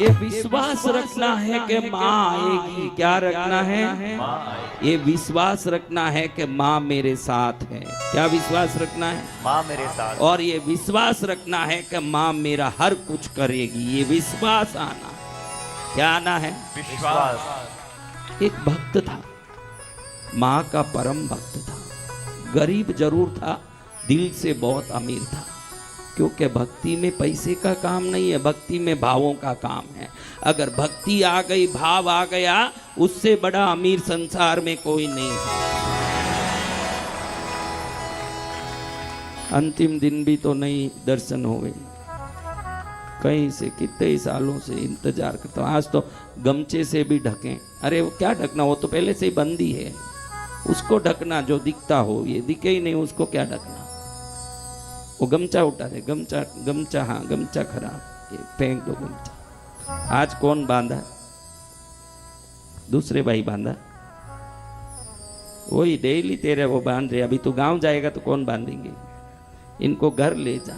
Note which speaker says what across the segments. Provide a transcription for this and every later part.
Speaker 1: ये विश्वास रखना है कि माँ आएगी। क्या रखना है? ये विश्वास रखना है कि माँ मेरे साथ है। क्या विश्वास रखना है?
Speaker 2: माँ मेरे साथ।
Speaker 1: और ये विश्वास रखना है कि माँ मेरा हर कुछ करेगी। ये विश्वास आना, क्या आना है?
Speaker 2: विश्वास।
Speaker 1: एक भक्त था, माँ का परम भक्त था, गरीब जरूर था, दिल से बहुत अमीर था। क्योंकि भक्ति में पैसे का काम नहीं है, भक्ति में भावों का काम है। अगर भक्ति आ गई, भाव आ गया, उससे बड़ा अमीर संसार में कोई नहीं है। अंतिम दिन भी तो नहीं दर्शन हो गई, कहीं से कितने सालों से इंतजार करता हूं। आज तो गमछे से भी ढकें। अरे वो क्या ढकना, वो तो पहले से ही बंदी है, उसको ढकना जो दिखता हो। ये दिखे ही नहीं, उसको क्या ढकना। वो गमछा उठा दे, गमछा गमछा, हाँ गमछा खराब, ये फेंक दो गमछा। आज कौन बांधा? दूसरे भाई बांधा, वही डेली तेरे वो बांध रहे। अभी तू गांव जाएगा तो कौन बांधेंगे? इनको घर ले जा,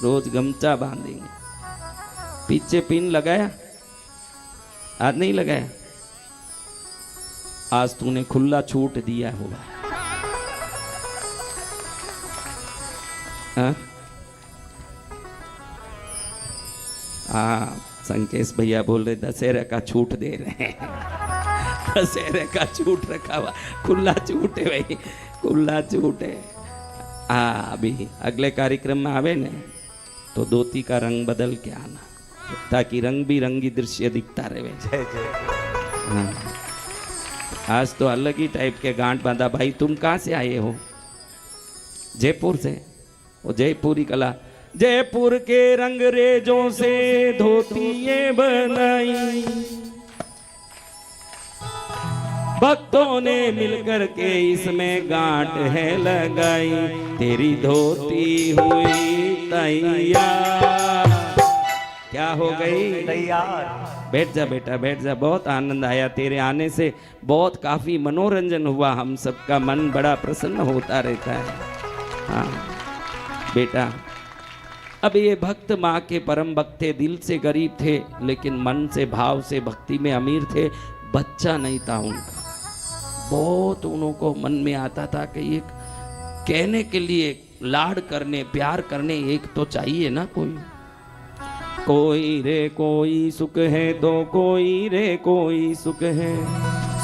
Speaker 1: रोज गमछा बांधेंगे। पीछे पिन लगाया? आज नहीं लगाया। आज तूने खुला छूट दिया होगा। हाँ, संकेश भैया बोल रहे दशहरे का छूट दे रहे हैं। दशहरे का छूट रखा हुआ, खुला छूट है भाई, खुला छूट है। हाँ, अभी अगले कार्यक्रम में आवे ने तो धोती का रंग बदल के आना, ताकि रंग बिरंगी दृश्य दिखता रहे।
Speaker 2: जय जय।
Speaker 1: हाँ, आज तो अलग ही टाइप के गांठ बांधा। भाई तुम कहाँ से आए हो? जयपुर से। वो जयपुरी कला, जयपुर के रंगरेजों से धोतियां बनाई, भक्तों ने मिलकर के इसमें गांठ है लगाई। तेरी धोती हुई तैयार। क्या हो गई?
Speaker 2: तैयार।
Speaker 1: बैठ जा बेटा, बैठ जा। बहुत आनंद आया तेरे आने से, बहुत काफी मनोरंजन हुआ। हम सबका मन बड़ा प्रसन्न होता रहता है। हाँ बेटा, अब ये भक्त माँ के परम भक्त थे, दिल से गरीब थे, लेकिन मन से भाव से भक्ति में अमीर थे। बच्चा नहीं था उनका, बहुत उनको मन में आता था कि एक कहने के लिए, लाड करने, प्यार करने एक तो चाहिए ना कोई। कोई रे कोई सुख है तो कोई रे कोई सुख है,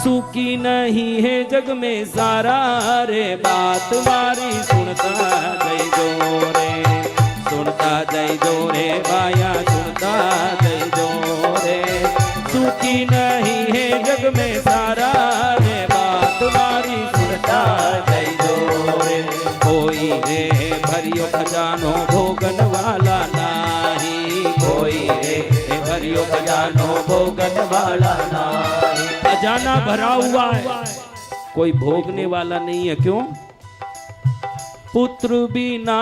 Speaker 1: सुखी नहीं है जग में सारा रे। बात मारी सुनता जय दो रे, सुनता जय दो रे बाया, सुनता जय दो रे। सुखी नहीं है जग में सारा रे, बात मारी सुनता जय दो रे। कोई रे भरियो खजानो भोगन वाला नाही, कोई रे भरियो खजानो भोगन वाला नाही। खजाना भरा हुआ है, कोई भोगने वाला नहीं है। क्यों? पुत्र बिना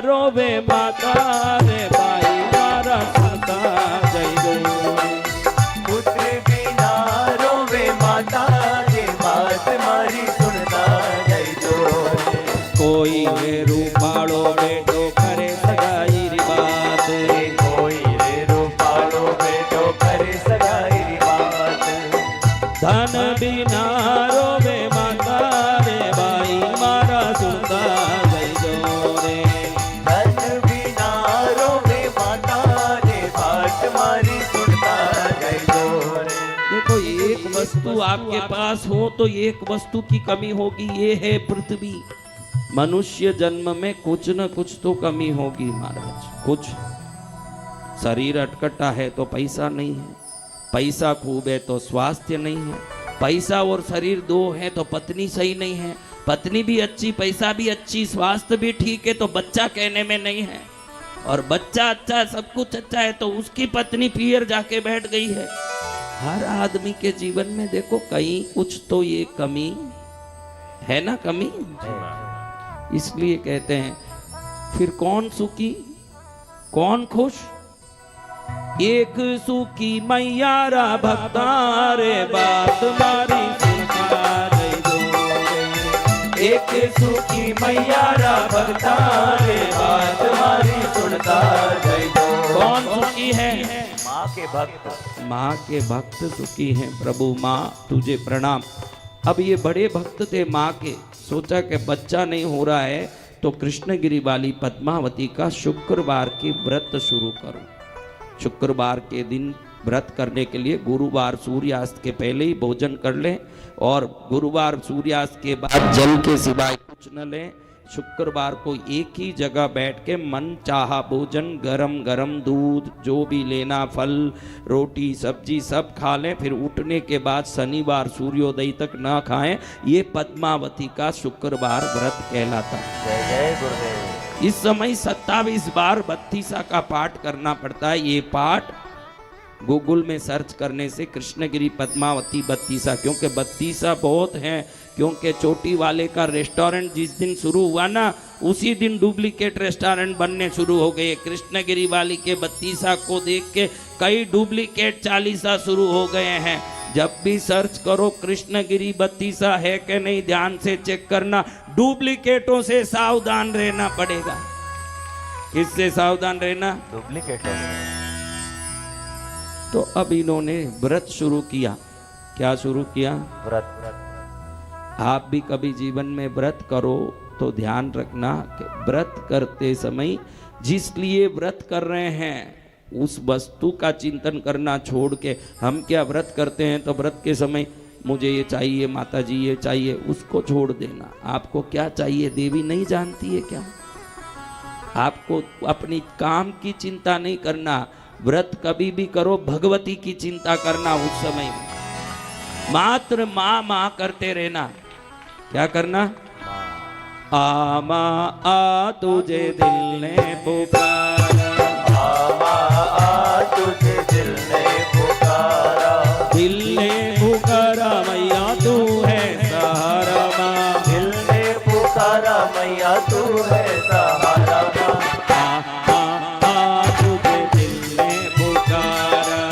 Speaker 1: रोवे माता रे, भाई मारा सुनता जय दो।
Speaker 2: पुत्र बिना रोवे माता रे, बात मारी सुनता जय दो।
Speaker 1: कोई रे रूपाड़ो बेटो करे सगाई री बात,
Speaker 2: कोई रे रूपाड़ो बेटो करे सगाई री बात।
Speaker 1: धन बिना रोवे माता रे, भाई मारा सुनता जय दो रे।
Speaker 2: धन बिना रोवे माता रे, बात मारी सुनता जय दो रे।
Speaker 1: देखो, एक वस्तु आपके पास हो तो एक वस्तु की कमी होगी, ये है पृथ्वी। मनुष्य जन्म में कुछ न कुछ तो कमी होगी महाराज। कुछ शरीर अटकटा है तो पैसा नहीं है, पैसा खूब है तो स्वास्थ्य नहीं है, पैसा और शरीर दो है तो पत्नी सही नहीं है, पत्नी भी अच्छी, पैसा भी अच्छी, स्वास्थ्य भी ठीक है तो बच्चा कहने में नहीं है, और बच्चा अच्छा, सब कुछ अच्छा है तो उसकी पत्नी पियर जाके बैठ गई है। हर आदमी के जीवन में देखो कहीं कुछ तो ये कमी है ना, कमी। इसलिए कहते हैं फिर कौन सुखी कौन खुश? एक सुखी मैयारा भक्तारे, बात मारी सुनता जय दो रे। एक सुखी मैयारा भक्तारे, बात मारी सुनता जय दो। कौन सुखी है?
Speaker 2: माँ के भक्त।
Speaker 1: माँ के भक्त सुखी हैं प्रभु, माँ तुझे प्रणाम। अब ये बड़े भक्त थे माँ के, सोचा कि बच्चा नहीं हो रहा है तो कृष्णगिरी वाली पद्मावती का शुक्रवार की व्रत शुरू करूं। शुक्रवार के दिन व्रत करने के लिए गुरुवार सूर्यास्त के पहले ही भोजन कर लें और गुरुवार सूर्यास्त के बाद जल के सिवाय कुछ न लें। शुक्रवार को एक ही जगह बैठ के मन चाहा भोजन, गरम गरम दूध जो भी लेना, फल रोटी सब्जी सब खा लें। फिर उठने के बाद शनिवार सूर्योदय तक ना खाएं। ये पद्मावती का शुक्रवार व्रत कहलाता है।
Speaker 2: जय जय गुरुदेव।
Speaker 1: इस समय 27 बार बत्तीसा का पाठ करना पड़ता है। ये पाठ गूगल में सर्च करने से कृष्णगिरी पद्मावती बत्तीसा, क्योंकि बत्तीसा बहुत हैं, क्योंकि चोटी वाले का रेस्टोरेंट जिस दिन शुरू हुआ ना उसी दिन डुप्लीकेट रेस्टोरेंट बनने शुरू हो गए। कृष्णगिरी वाली के बत्तीसा को देख के कई डुप्लीकेट चालीसा शुरू हो गए हैं। जब भी सर्च करो कृष्णगिरी बत्तीसा है कि नहीं, ध्यान से चेक करना। डुप्लीकेटों से सावधान रहना पड़ेगा। किससे सावधान रहना?
Speaker 2: डुप्लीकेट है।
Speaker 1: तो अब इन्होंने व्रत शुरू किया। क्या शुरू किया?
Speaker 2: व्रत।
Speaker 1: आप भी कभी जीवन में व्रत करो तो ध्यान रखना कि व्रत करते समय जिस लिए व्रत कर रहे हैं उस वस्तु का चिंतन करना छोड़ के, हम क्या व्रत करते हैं तो व्रत के समय मुझे ये चाहिए माता जी ये चाहिए, उसको छोड़ देना। आपको क्या चाहिए देवी नहीं जानती है क्या? आपको अपनी काम की चिंता नहीं करना। व्रत कभी भी करो भगवती की चिंता करना। उस समय मात्र माँ माँ करते रहना। क्या करना? आ माँ आ तुझे दिल ने पुकारा,
Speaker 2: आ तुझे दिल ने पुकारा,
Speaker 1: दिल ने पुकारा मैया तू है सहारा माँ,
Speaker 2: दिल ने पुकारा मैया तू है सहारा माँ।
Speaker 1: तुझे दिल ने पुकारा,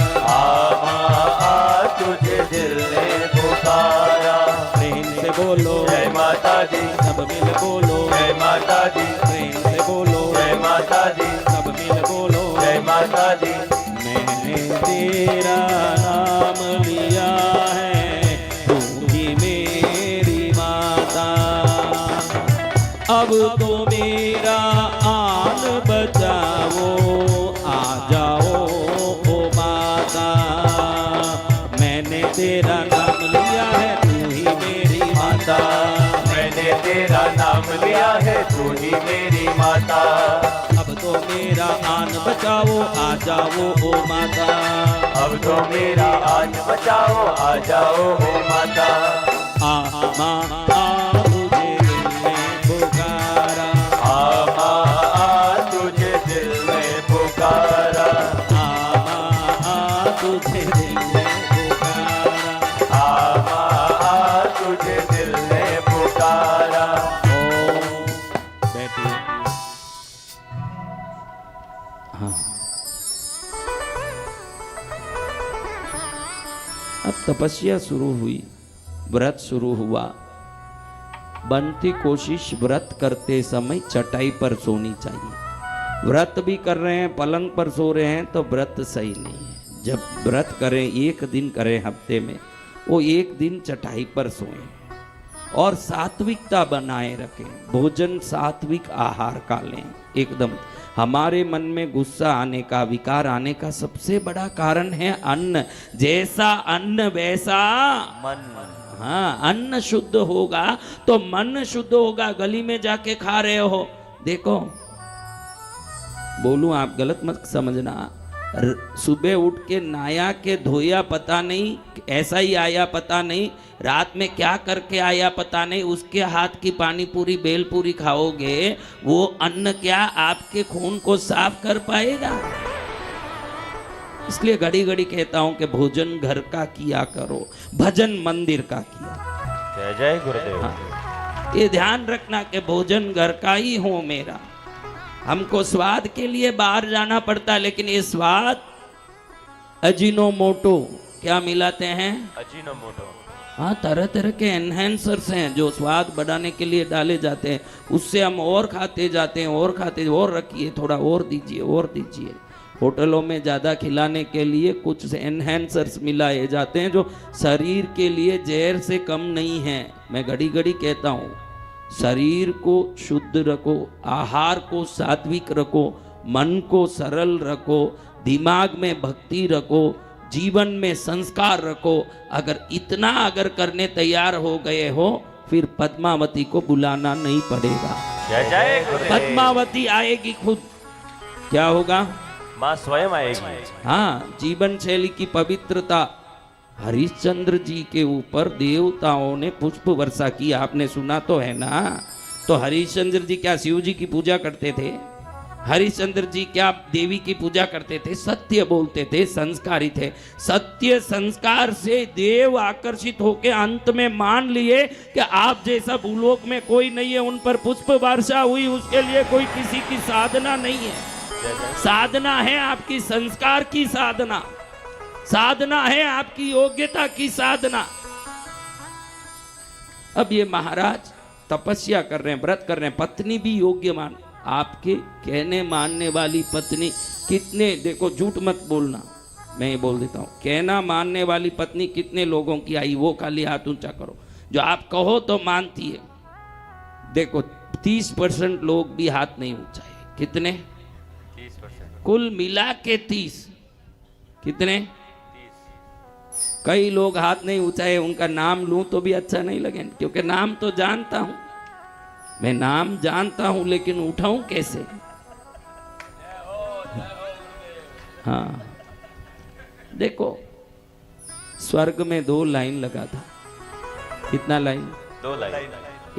Speaker 2: तुझे दिल ने पुकारा।
Speaker 1: प्रेम से बोलो
Speaker 2: जय माता दी,
Speaker 1: सब मिल बोलो
Speaker 2: जय माता दी,
Speaker 1: प्रेम से बोलो
Speaker 2: जय माता दी,
Speaker 1: सब मिल बोलो
Speaker 2: जय माता दी।
Speaker 1: मैंने तेरा नाम लिया है तू ही मेरी माता, अब तो मेरा आन बचाओ आ जाओ ओ माता। मैंने तेरा नाम लिया है तू ही मेरी माता,
Speaker 2: मैंने तेरा नाम लिया है तू ही मेरी माता,
Speaker 1: अब तो मेरा आन बचाओ आ जाओ ओ माता।
Speaker 2: अब तो मेरा आन बचाओ आ जाओ हो माता।
Speaker 1: आ माँ आ तुझे दिल ने पुकारा,
Speaker 2: तुझे दिल में पुकारा,
Speaker 1: तुझे दिल ने पुकारा,
Speaker 2: तुझे दिल में पुकारा।
Speaker 1: ओ बैठिए। हाँ, अब तपस्या शुरू हुई, व्रत शुरू हुआ। बनती कोशिश व्रत करते समय चटाई पर सोनी चाहिए। व्रत भी कर रहे हैं पलंग पर सो रहे हैं तो व्रत सही नहीं है। जब व्रत करें एक दिन करें हफ्ते में, वो एक दिन चटाई पर सोएं और सात्विकता बनाए रखें। भोजन सात्विक आहार का लें एकदम। हमारे मन में गुस्सा आने का, विकार आने का सबसे बड़ा कारण है अन्न। जैसा अन्न वैसा
Speaker 2: मन।
Speaker 1: हाँ, अन्न शुद्ध होगा तो मन शुद्ध होगा। गली में जाके खा रहे हो, देखो बोलूं आप गलत मत समझना, सुबह उठ के नहाया के धोया पता नहीं, ऐसा ही आया पता नहीं, रात में क्या करके आया पता नहीं, उसके हाथ की पानी पूरी बेल पूरी खाओगे, वो अन्न क्या आपके खून को साफ कर पाएगा? इसलिए घड़ी घड़ी कहता हूं कि भोजन घर का किया करो, भजन मंदिर का किया।
Speaker 2: जय जय गुरुदेव।
Speaker 1: हाँ, ये ध्यान रखना कि भोजन घर का ही हो मेरा। हमको स्वाद के लिए बाहर जाना पड़ता है, लेकिन ये स्वाद अजीनोमोटो क्या मिलाते हैं?
Speaker 2: अजीनोमोटो।
Speaker 1: हाँ, तरह तरह के एनहेंसर्स हैं जो स्वाद बढ़ाने के लिए डाले जाते हैं। उससे हम और खाते जाते हैं और खाते, और रखिए थोड़ा और दीजिए और दीजिए होटलों में ज़्यादा खिलाने के लिए कुछ एनहेंसर्स मिलाए जाते हैं जो शरीर के लिए जहर से कम नहीं है। मैं घड़ी घड़ी कहता हूँ, शरीर को शुद्ध रखो, आहार को सात्विक रखो, मन को सरल रखो, दिमाग में भक्ति रखो, जीवन में संस्कार रखो। अगर इतना अगर करने तैयार हो गए हो, फिर पद्मावती को बुलाना नहीं पड़ेगा।
Speaker 2: जय जय गुरुदेव।
Speaker 1: पद्मावती आएगी खुद। क्या होगा?
Speaker 2: माँ स्वयं आएगी।
Speaker 1: हाँ, जीवन शैली की पवित्रता। हरिश्चंद्र जी के ऊपर देवताओं ने पुष्प वर्षा की, आपने सुना तो है ना। तो हरिश्चंद्र जी क्या शिव जी की पूजा करते थे? हरिश्चंद्र जी क्या देवी की पूजा करते थे? सत्य बोलते थे, संस्कारी थे। सत्य संस्कार से देव आकर्षित होकर अंत में मान लिए कि आप जैसा भूलोक में कोई नहीं है, उन पर पुष्प वर्षा हुई। उसके लिए कोई किसी की साधना नहीं है। साधना है आपकी संस्कार की साधना, साधना है आपकी योग्यता की साधना। अब ये महाराज तपस्या कर रहे हैं, व्रत कर रहे हैं, पत्नी भी योग्य मान। आपके कहने मानने वाली पत्नी कितने, देखो झूठ मत बोलना, मैं ये बोल देता हूँ, कहना मानने वाली पत्नी कितने लोगों की आई, वो खाली हाथ ऊंचा करो जो आप कहो तो मानती है। देखो 30% लोग भी हाथ नहीं ऊंचाए। कितने? 30%। कुल मिला के 30। कितने? 30। कई लोग हाथ नहीं ऊंचाए, उनका नाम लूं तो भी अच्छा नहीं लगे, क्योंकि नाम तो जानता हूं मैं, नाम जानता हूं, लेकिन उठाऊं कैसे? हाँ, देखो स्वर्ग में 2 लाइन लगा था। कितना लाइन?
Speaker 2: 2 लाइन।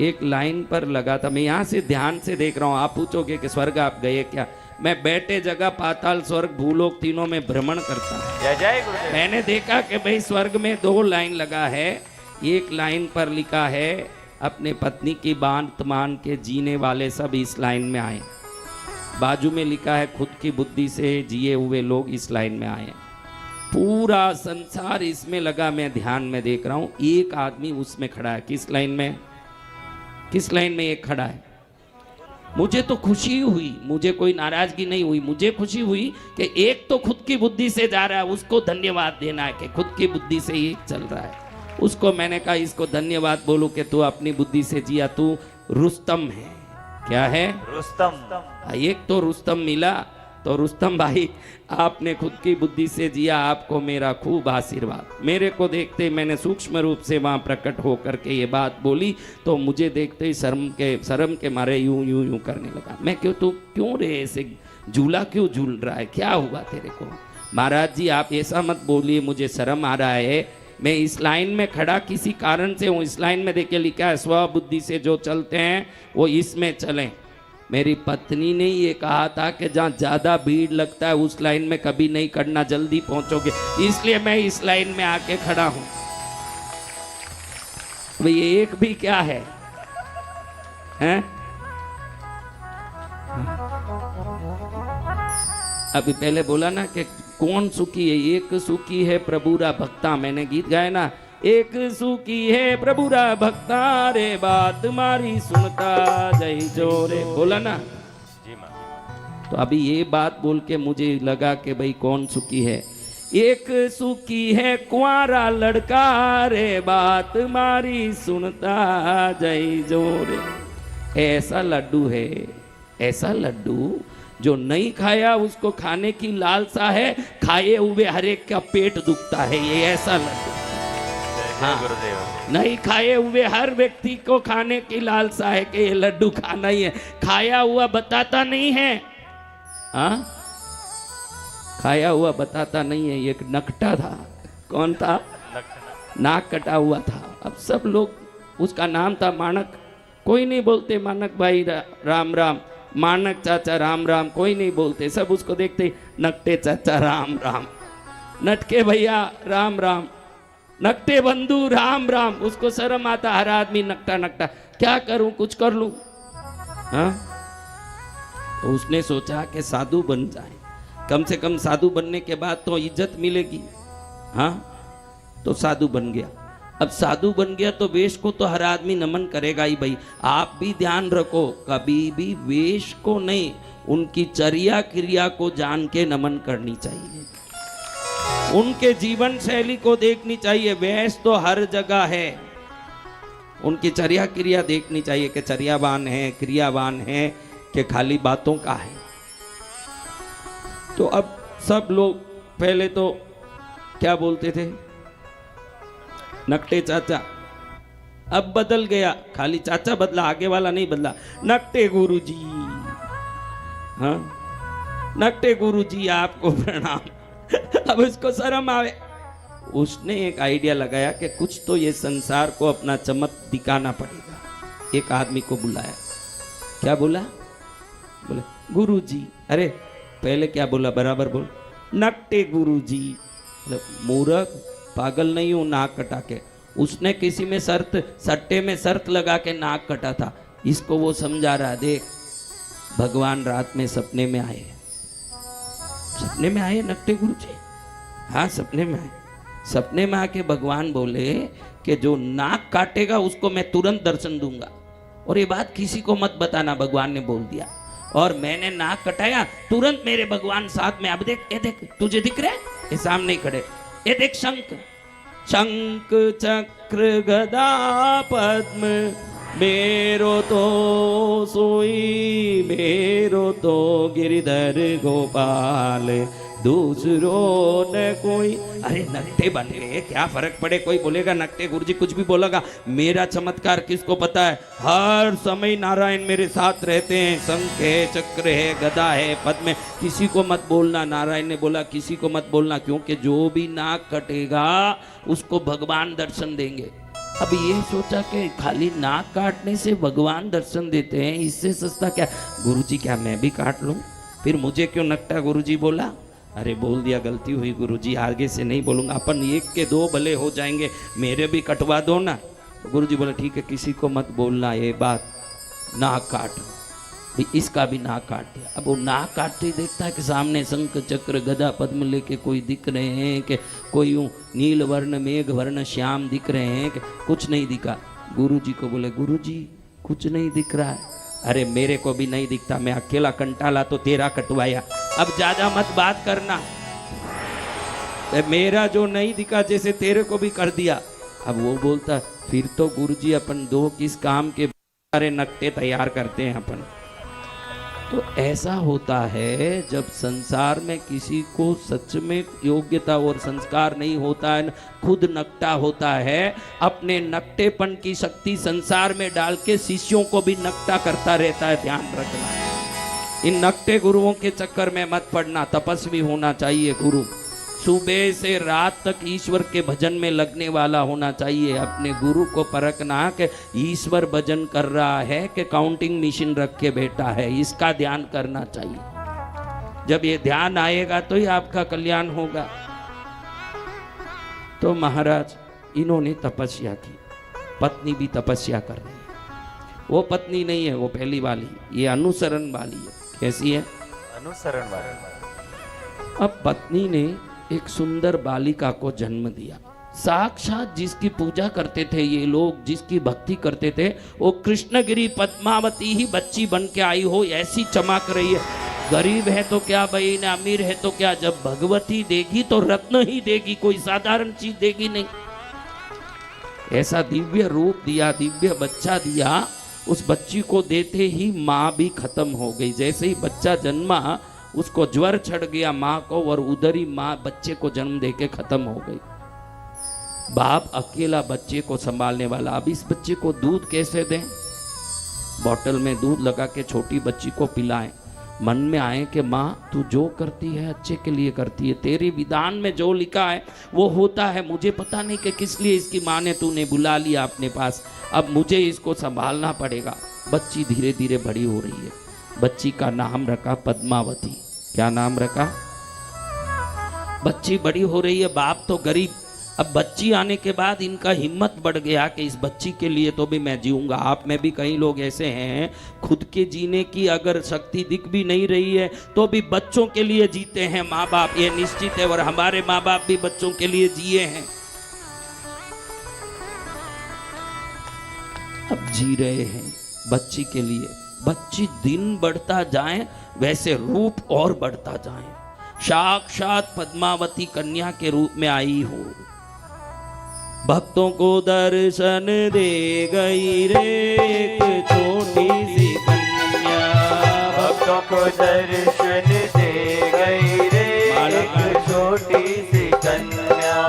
Speaker 1: एक लाइन पर लगा था। मैं यहाँ से ध्यान से देख रहा हूँ। आप पूछोगे कि स्वर्ग आप गए क्या? मैं बैठे जगह पाताल स्वर्ग भूलोक तीनों में भ्रमण करता हूँ।
Speaker 2: जय जय गुरुदेव।
Speaker 1: मैंने देखा कि भाई स्वर्ग में 2 लाइन लगा है। एक लाइन पर लिखा है अपने पत्नी की बात मान के जीने वाले सब इस लाइन में आए। बाजू में लिखा है खुद की बुद्धि से जिए हुए लोग इस लाइन में आए। पूरा संसार इसमें लगा, मैं ध्यान में देख रहा हूँ। एक आदमी उसमें खड़ा है। किस लाइन में? किस लाइन में एक खड़ा है? मुझे तो खुशी हुई, मुझे कोई नाराजगी नहीं हुई, मुझे खुशी हुई कि एक तो खुद की बुद्धि से जा रहा है, उसको धन्यवाद देना है कि खुद की बुद्धि से ही चल रहा है। उसको मैंने कहा इसको धन्यवाद बोलूं कि तू अपनी बुद्धि से जिया, तू रुस्तम है। क्या है?
Speaker 2: रुस्तम।
Speaker 1: एक तो रुस्तम मिला। तो रुस्तम भाई, आपने खुद की बुद्धि से जिया, आपको मेरा खूब आशीर्वाद। मेरे को देखते मैंने सूक्ष्म रूप से वहाँ प्रकट होकर के ये बात बोली, तो मुझे देखते ही शर्म के मारे यूं यूं यूं करने लगा। मैं क्यों, तू क्यों रे ऐसे झूला क्यों झूल रहा है? क्या हुआ तेरे को? महाराज जी आप ऐसा मत बोलिए, मुझे शर्म आ रहा है। मैं इस लाइन में खड़ा किसी कारण से हूँ। इस लाइन में देखिए लिखा है स्वबुद्धि से जो चलते हैं वो इसमें चलें। मेरी पत्नी ने ये कहा था कि जहाँ ज़्यादा भीड़ लगता है उस लाइन में कभी नहीं खड़ना, जल्दी पहुँचोगे, इसलिए मैं इस लाइन में आके खड़ा हूँ। भाई एक भी क्या है, हैं? अभी पहले बोला ना कि कौन सुखी है? एक सुखी है प्रभुरा भक्ता। मैंने गीत गाया ना, एक सुखी है प्रभुरा भक्ता रे, बात मारी सुनता जय जोरे। बोला ना
Speaker 2: जी माँ।
Speaker 1: तो अभी ये बात बोल के मुझे लगा कि भाई कौन सुखी है? एक सुखी है कुंवारा लड़का रे, बात मारी सुनता जय जोरे। ऐसा लड्डू है, ऐसा लड्डू जो नहीं खाया उसको खाने की लालसा है, खाए हुए हर एक का पेट दुखता है। ये ऐसा लड्डू, हाँ, नहीं खाए हुए हर व्यक्ति को खाने की लालसा है कि ये लड्डू खाना ही है। खाया हुआ बताता नहीं है, हाँ, खाया हुआ बताता नहीं है। एक नकटा था, कौन था? नाक कटा हुआ था। अब सब लोग, उसका नाम था मानक। कोई नहीं बोलते मानक भाई राम राम, मानक चाचा राम राम, कोई नहीं बोलते। सब उसको देखते नकटे चाचा राम राम, नटके भैया राम राम, नकटे बंधु राम राम। उसको शर्म आता, हर आदमी नकटा नकटा। क्या करूं, कुछ कर लूं, हाँ? तो उसने सोचा कि साधु बन जाए, कम से कम साधु बनने के बाद तो इज्जत मिलेगी, हाँ? तो साधु बन गया। अब साधु बन गया तो वेश को तो हर आदमी नमन करेगा ही भाई। आप भी ध्यान रखो, कभी भी वेश को नहीं, उनकी चर्या क्रिया को जान के नमन करनी चाहिए, उनके जीवन शैली को देखनी चाहिए। वेश तो हर जगह है, उनकी चर्या क्रिया देखनी चाहिए कि चर्यावान है, क्रियावान है कि खाली बातों का है। तो अब सब लोग पहले तो क्या बोलते थे, नकटे चाचा, अब बदल गया, खाली चाचा बदला, आगे वाला नहीं बदला, नकटे गुरुजी। हाँ, नकटे गुरुजी आपको प्रणाम। अब उसको शर्म आवे, उसने एक आइडिया लगाया कि कुछ तो ये संसार को अपना चमक दिखाना पड़ेगा। एक आदमी को बुलाया, क्या बोला, बोले गुरुजी। अरे पहले क्या बोला, बराबर बोल, नकटे गुरुजी। मूर्ख, पागल नहीं हूं नाक कटा के। उसने किसी में सट्टे में शर्त लगा के नाक कटा था, इसको वो समझा रहा, देख भगवान रात में सपने में आए। सपने में आए नकटे गुरुजी? हाँ सपने में आए। सपने में आके भगवान बोले कि जो नाक काटेगा उसको मैं तुरंत दर्शन दूंगा, और ये बात किसी को मत बताना, भगवान ने बोल दिया। और मैंने नाक कटाया, तुरंत मेरे भगवान साथ में। अब देख, ये देख, तुझे दिख रहा है, ये सामने ही खड़े, ये देख शंख, शंख चक्र गदा पद्म, मेरो तो सोई, मेरो तो गिरधर गोपाल, दूसरों न कोई। अरे नकटे बने, क्या फर्क पड़े, कोई बोलेगा नकटे गुरुजी कुछ भी बोलेगा, मेरा चमत्कार किसको पता है। हर समय नारायण मेरे साथ रहते हैं, शंख है, चक्र है, गदा है, पद्म है, किसी को मत बोलना। नारायण ने बोला किसी को मत बोलना, क्योंकि जो भी नाक कटेगा उसको भगवान दर्शन देंगे। अब ये सोचा कि खाली नाक काटने से भगवान दर्शन देते हैं, इससे सस्ता क्या। गुरुजी क्या मैं भी काट लूं, फिर मुझे क्यों नकटा गुरुजी बोला। अरे बोल दिया, गलती हुई गुरुजी, आगे से नहीं बोलूंगा, अपन एक के दो भले हो जाएंगे, मेरे भी कटवा दो ना। गुरुजी बोले ठीक है, किसी को मत बोलना ये बात, नाक काट। इसका भी नाक काट दिया। अब वो नाक काटते ही देखता है कि सामने शंख चक्र गदा पद्म लेके कोई दिख रहे हैं, कि कोई यूं नील वर्ण मेघ वर्ण श्याम दिख रहे हैं, कि कुछ नहीं दिखा। गुरुजी को बोले गुरुजी कुछ नहीं दिख रहा है। अरे मेरे को भी नहीं दिखता, मैं अकेला कंटाला तो तेरा कटवाया, अब ज्यादा मत बात करना। मेरा जो नहीं दिखा जैसे तेरे को भी कर दिया। अब वो बोलता फिर तो गुरुजी अपन दो किस काम के सारे नकटे तैयार करते हैं अपन। तो ऐसा होता है जब संसार में किसी को सच में योग्यता और संस्कार नहीं होता है, खुद नकटा होता है, अपने नकटेपन की शक्ति संसार में डाल के शिष्यों को भी नकटा करता रहता है। ध्यान रखना, इन नकटे गुरुओं के चक्कर में मत पड़ना। तपस्वी होना चाहिए गुरु, सुबह से रात तक ईश्वर के भजन में लगने वाला होना चाहिए। अपने गुरु को परखना कि ईश्वर भजन कर रहा है कि काउंटिंग मशीन रख के बैठा है, इसका ध्यान करना चाहिए। जब ये ध्यान आएगा तो ही आपका कल्याण होगा। तो महाराज इन्होंने तपस्या की, पत्नी भी तपस्या कर रही है। वो पत्नी नहीं है, वो पहली वाली, ये अनुसरण वाली है। कैसी है?
Speaker 2: अनुसरण वाली।
Speaker 1: अब पत्नी ने एक सुंदर बालिका को जन्म दिया। साक्षात जिसकी पूजा करते थे ये लोग, जिसकी भक्ति करते थे, वो कृष्णगिरी पद्मावती ही बच्ची बन के आई हो, ऐसी चमक रही है। गरीब है तो क्या बहन, अमीर है तो क्या, जब भगवती देगी तो रत्न ही देगी, कोई साधारण चीज देगी नहीं। ऐसा दिव्य रूप दिया, दिव्य बच्चा दिया। उस बच्ची को देते ही माँ भी खत्म हो गई। जैसे ही बच्चा जन्मा उसको ज्वर चढ़ गया माँ को, और उधर ही माँ बच्चे को जन्म देके खत्म हो गई। बाप अकेला बच्चे को संभालने वाला। अब इस बच्चे को दूध कैसे दें? बॉटल में दूध लगा के छोटी बच्ची को पिलाएं। मन में आए कि माँ तू जो करती है अच्छे के लिए करती है, तेरे विधान में जो लिखा है वो होता है। मुझे पता नहीं कि किस लिए इसकी माँ ने तूने बुला लिया अपने पास, अब मुझे इसको संभालना पड़ेगा। बच्ची धीरे धीरे बड़ी हो रही है। बच्ची का नाम रखा पद्मावती। क्या नाम रखा? बच्ची बड़ी हो रही है, बाप तो गरीब। अब बच्ची आने के बाद इनका हिम्मत बढ़ गया कि इस बच्ची के लिए तो भी मैं जीऊंगा। आप में भी कई लोग ऐसे हैं, खुद के जीने की अगर शक्ति दिख भी नहीं रही है तो भी बच्चों के लिए जीते हैं माँ बाप, ये निश्चित है। और हमारे माँ बाप भी बच्चों के लिए जिए हैं, अब जी रहे हैं बच्ची के लिए। बच्ची दिन बढ़ता जाए वैसे रूप और बढ़ता जाए, साक्षात पद्मावती कन्या के रूप में आई हो। भक्तों को दर्शन दे गई रे एक छोटी सी कन्या,
Speaker 2: भक्तों को दर्शन दे गई रे एक छोटी सी कन्या।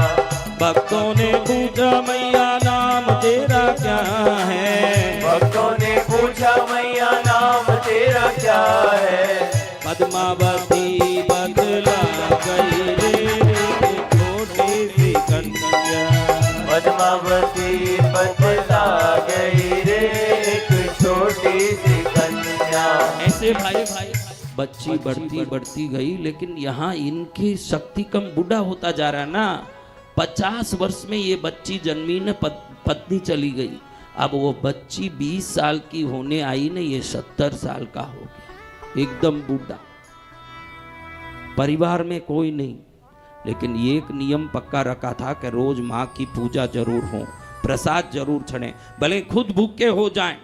Speaker 1: भक्तों ने पूछा मैया नाम तेरा क्या है,
Speaker 2: भक्तों ने पूछा मैया नाम तेरा क्या है।
Speaker 1: पद्मावती बदला गई रे एक छोटी सी कन्या,
Speaker 2: पद्मावती बदला गई रे एक छोटी सी कन्या।
Speaker 1: ऐसे भाई बच्ची बढ़ती बढ़ती गई, लेकिन यहाँ इनकी शक्ति कम, बूढ़ा होता जा रहा ना। 50 वर्ष में ये बच्ची जन्मी न पत्नी चली गई। अब वो बच्ची 20 साल की होने आई न, ये 70 साल का हो गया, एकदम बूढ़ा। परिवार में कोई नहीं, लेकिन ये एक नियम पक्का रखा था कि रोज माँ की पूजा जरूर हो, प्रसाद जरूर चढ़े, भले खुद भूखे हो जाएं।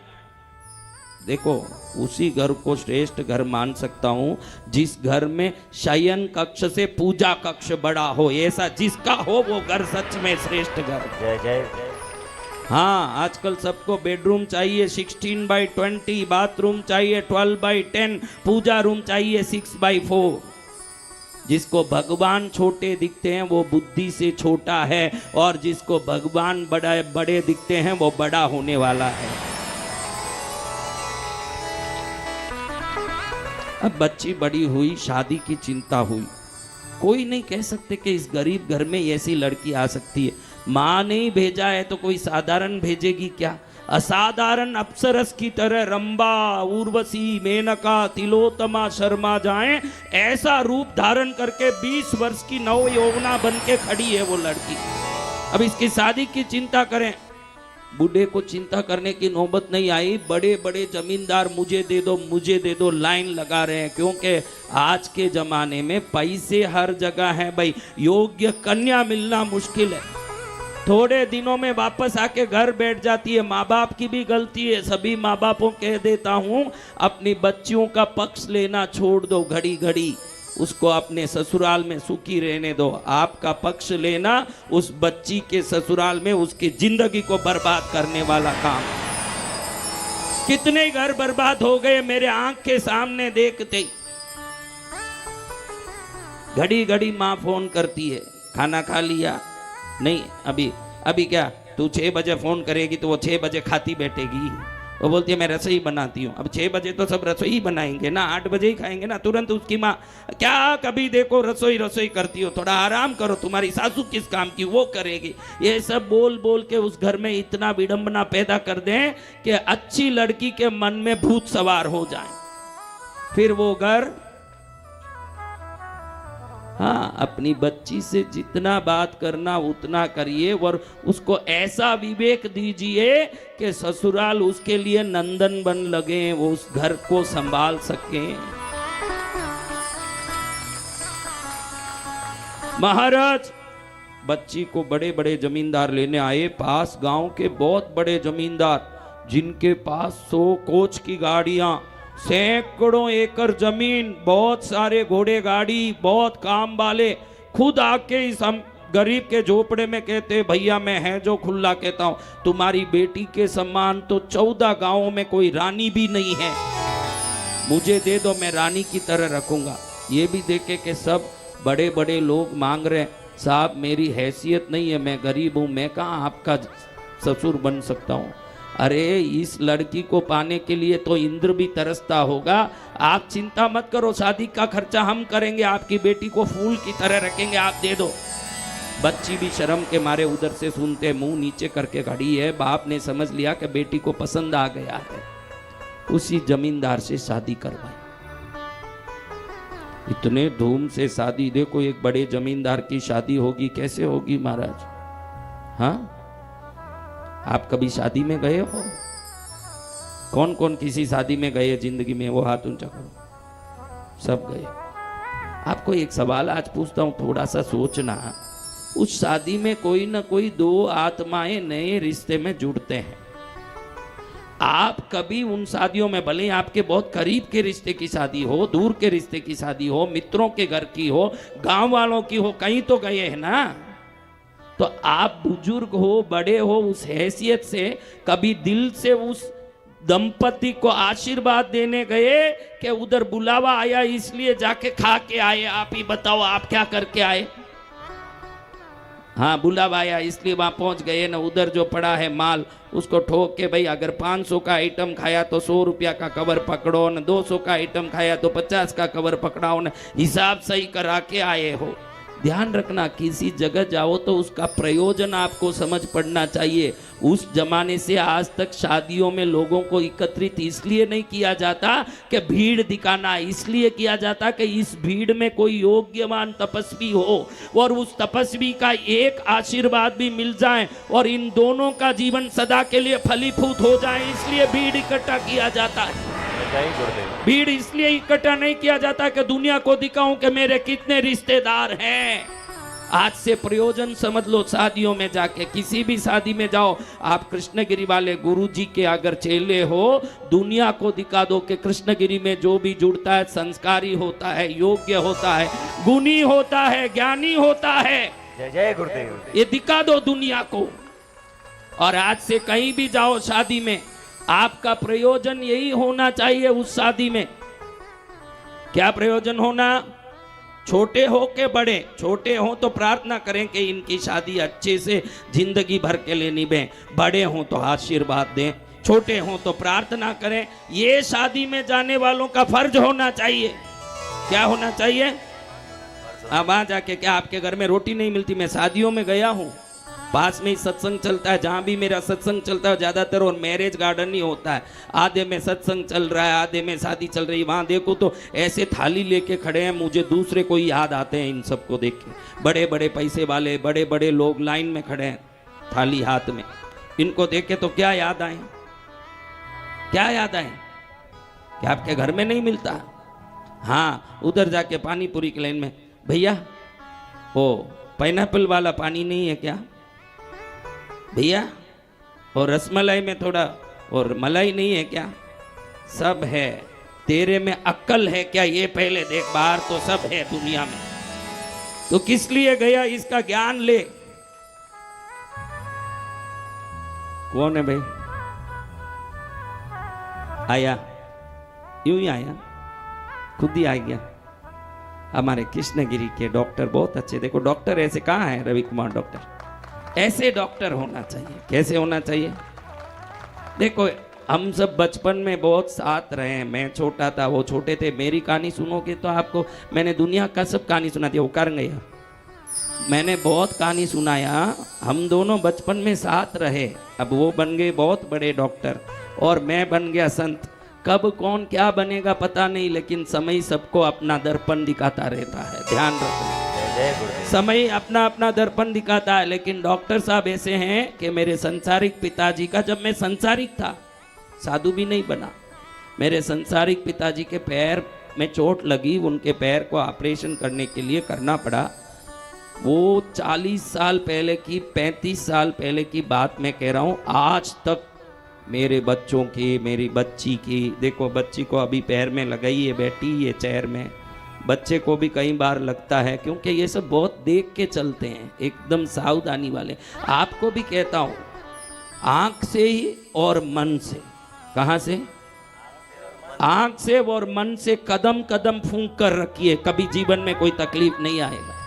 Speaker 1: देखो, उसी घर को श्रेष्ठ घर मान सकता हूं जिस घर में शयन कक्ष से पूजा कक्ष बड़ा हो। ऐसा जिसका हो वो घर सच में श्रेष्ठ घर।
Speaker 2: जय जय।
Speaker 1: हाँ, आजकल सबको बेडरूम चाहिए 16x20, बाथरूम चाहिए 12x10, पूजा रूम चाहिए 6x4। जिसको भगवान छोटे दिखते हैं वो बुद्धि से छोटा है, और जिसको भगवान बड़े दिखते हैं वो बड़ा होने वाला है। अब बच्ची बड़ी हुई, शादी की चिंता हुई। कोई नहीं कह सकते कि इस गरीब घर में ऐसी लड़की आ सकती है। माँ ने ही भेजा है तो कोई साधारण भेजेगी क्या? असाधारण अप्सरस की तरह रंबा, उर्वशी, मेनका, तिलोत्तमा शर्मा जाएं, ऐसा रूप धारण करके 20 वर्ष की नव यौवना बन के खड़ी है वो लड़की। अब इसकी शादी की चिंता करें, बूढ़े को चिंता करने की नौबत नहीं आई। बड़े बड़े जमींदार मुझे दे दो लाइन लगा रहे हैं, क्योंकि आज के जमाने में पैसे हर जगह हैं भाई, योग्य कन्या मिलना मुश्किल है। थोड़े दिनों में वापस आके घर बैठ जाती है। माँ बाप की भी गलती है। सभी माँ बापों कह देता हूँ, अपनी बच्चियों का पक्ष लेना छोड़ दो, घड़ी घड़ी उसको अपने ससुराल में सुखी रहने दो। आपका पक्ष लेना उस बच्ची के ससुराल में उसकी जिंदगी को बर्बाद करने वाला काम। कितने घर बर्बाद हो गए मेरे आंख के सामने देखते ही। घड़ी घड़ी माँ फोन करती है, खाना खा लिया? नहीं, अभी क्या तू 6 बजे फोन करेगी तो वो 6 बजे खाती बैठेगी। वो बोलती है मैं रसोई बनाती हूँ। अब 6 बजे तो सब रसोई बनाएंगे ना, 8 बजे ही खाएंगे ना। तुरंत उसकी माँ, क्या कभी देखो रसोई करती हो, थोड़ा आराम करो, तुम्हारी सासू किस काम की, वो करेगी। ये सब बोल बोल के उस घर में इतना विडंबना पैदा कर दें कि अच्छी लड़की के मन में भूत सवार हो जाए, फिर वो घर। हाँ, अपनी बच्ची से जितना बात करना उतना करिए, और उसको ऐसा विवेक दीजिए कि ससुराल उसके लिए नंदन बन लगे, वो उस घर को संभाल सके। महाराज बच्ची को बड़े बड़े जमींदार लेने आए, पास गांव के बहुत बड़े जमींदार, जिनके पास 100 कोच की गाड़ियां, सैकड़ों एकड़ जमीन, बहुत सारे घोड़े गाड़ी, बहुत काम वाले, खुद आके इस हम गरीब के झोपड़े में कहते, भैया मैं है जो खुला कहता हूँ, तुम्हारी बेटी के सम्मान तो 14 गांवों में कोई रानी भी नहीं है, मुझे दे दो, मैं रानी की तरह रखूंगा। ये भी देखे कि सब बड़े बड़े लोग मांग रहे हैं, साहब मेरी हैसियत नहीं है, मैं गरीब हूँ, मैं कहाँ आपका ससुर बन सकता हूँ। अरे इस लड़की को पाने के लिए तो इंद्र भी तरसता होगा। आप चिंता मत करो, शादी का खर्चा हम करेंगे, आपकी बेटी को फूल की तरह रखेंगे, आप दे दो। बच्ची भी शर्म के मारे उधर से सुनते मुंह नीचे करके खड़ी है। बाप ने समझ लिया कि बेटी को पसंद आ गया है, उसी जमींदार से शादी करवाई। इतने धूम से शादी, देखो एक बड़े जमींदार की शादी होगी, कैसे होगी महाराज? हाँ, आप कभी शादी में गए हो? कौन कौन किसी शादी में गए जिंदगी में? वो हाथ ऊंचा करो। सब गए। आपको एक सवाल आज पूछता हूं, थोड़ा सा सोचना। उस शादी में कोई ना कोई 2 आत्माएं नए रिश्ते में जुड़ते हैं। आप कभी उन शादियों में, भले ही आपके बहुत करीब के रिश्ते की शादी हो, दूर के रिश्ते की शादी हो, मित्रों के घर की हो, गांव वालों की हो, कहीं तो गए हैं ना। तो आप बुजुर्ग हो, बड़े हो, उस हैसियत से कभी दिल से उस दंपति को आशीर्वाद देने गए कि उधर बुलावा आया इसलिए जाके खा के आए? आप ही बताओ, आप क्या करके आए? हाँ, बुलावा आया इसलिए वहां पहुंच गए ना, उधर जो पड़ा है माल उसको ठोक के, भाई अगर 500 का आइटम खाया तो 100 रुपया का कवर पकड़ो न, 200 का आइटम खाया तो 50 का कवर पकड़ाओ न, हिसाब सही करा के आए हो। ध्यान रखना, किसी जगह जाओ तो उसका प्रयोजन आपको समझ पड़ना चाहिए। उस जमाने से आज तक शादियों में लोगों को एकत्रित इसलिए नहीं किया जाता कि भीड़ दिखाना, इसलिए किया जाता कि इस भीड़ में कोई योग्यवान तपस्वी हो और उस तपस्वी का एक आशीर्वाद भी मिल जाए और इन दोनों का जीवन सदा के लिए फलीभूत हो जाए, इसलिए भीड़ इकट्ठा किया जाता है। भीड़ इसलिए इकट्ठा नहीं किया जाता कि दुनिया को दिखाऊं कि मेरे कितने रिश्तेदार हैं। आज से प्रयोजन समझ लो। शादियों में जाके, किसी भी शादी में जाओ, आप कृष्णगिरी वाले गुरुजी के अगर चेले हो, दुनिया को दिखा दो कि कृष्णगिरी में जो भी जुड़ता है संस्कारी होता है, योग्य होता है, गुणी होता है, ज्ञानी होता है।
Speaker 2: जय जय गुरुदेव।
Speaker 1: ये दिखा दो दुनिया को। और आज से कहीं भी जाओ शादी में, आपका प्रयोजन यही होना चाहिए। उस शादी में क्या प्रयोजन होना? छोटे हो के बड़े, छोटे हो तो प्रार्थना करें कि इनकी शादी अच्छे से जिंदगी भर के लिए निभे, बड़े हो तो आशीर्वाद दें, छोटे हो तो प्रार्थना करें। ये शादी में जाने वालों का फर्ज होना चाहिए। क्या होना चाहिए? अब वहां जाके, क्या आपके घर में रोटी नहीं मिलती? मैं शादियों में गया हूं, पास में ही सत्संग चलता है, जहां भी मेरा सत्संग चलता है ज्यादातर, और मैरिज गार्डन ही होता है, आधे में सत्संग चल रहा है, आधे में शादी चल रही है। वहां देखो तो ऐसे थाली लेके खड़े हैं, मुझे दूसरे कोई याद आते हैं इन सबको देख के। बड़े बड़े पैसे वाले, बड़े बड़े लोग लाइन में खड़े हैं, थाली हाथ में। इनको देख के तो क्या याद आए? क्या याद आए? क्या आपके घर में नहीं मिलता? हाँ, उधर जाके पानी पूरी की लाइन में, भैया ओ पाइनएप्पल वाला पानी नहीं है क्या भैया? और रसमलाई में थोड़ा और मलाई नहीं है क्या? सब है। तेरे में अक्ल है क्या? ये पहले देख, बाहर तो सब है दुनिया में, तो किस लिए गया? इसका ज्ञान ले। कौन है भाई? आया, यूं ही आया, खुद ही आ गया। हमारे कृष्णगिरी के डॉक्टर बहुत अच्छे। देखो डॉक्टर ऐसे कहाँ है रवि कुमार डॉक्टर? ऐसे डॉक्टर होना चाहिए। कैसे होना चाहिए? देखो हम सब बचपन में बहुत साथ रहे हैं। मैं छोटा था, वो छोटे थे। मेरी कहानी सुनोगे तो आपको, मैंने दुनिया का सब कहानी सुना दी। वो कर गया, मैंने बहुत कहानी सुनाया। हम दोनों बचपन में साथ रहे। अब वो बन गए बहुत बड़े डॉक्टर और मैं बन गया संत। कब कौन क्या बनेगा पता नहीं, लेकिन समय सबको अपना दर्पण दिखाता रहता है। ध्यान रखना, समय अपना अपना दर्पण दिखाता है। लेकिन डॉक्टर साहब ऐसे हैं कि मेरे संसारिक पिताजी का, जब मैं संसारिक था, साधु भी नहीं बना, मेरे संसारिक पिताजी के पैर में चोट लगी। उनके पैर को ऑपरेशन करने के लिए करना पड़ा। वो 40 साल पहले की, 35 साल पहले की बात मैं कह रहा हूँ। आज तक मेरे बच्चों की, मेरी बच्ची की, देखो बच्ची को अभी पैर में लगाई है, बैठी है चेयर में। बच्चे को भी कई बार लगता है, क्योंकि ये सब बहुत देख के चलते हैं, एकदम सावधानी वाले। आपको भी कहता हूँ, आंख से ही और मन से। कहाँ से? आंख से और मन से कदम कदम फूंक कर रखिए, कभी जीवन में कोई तकलीफ नहीं आएगा।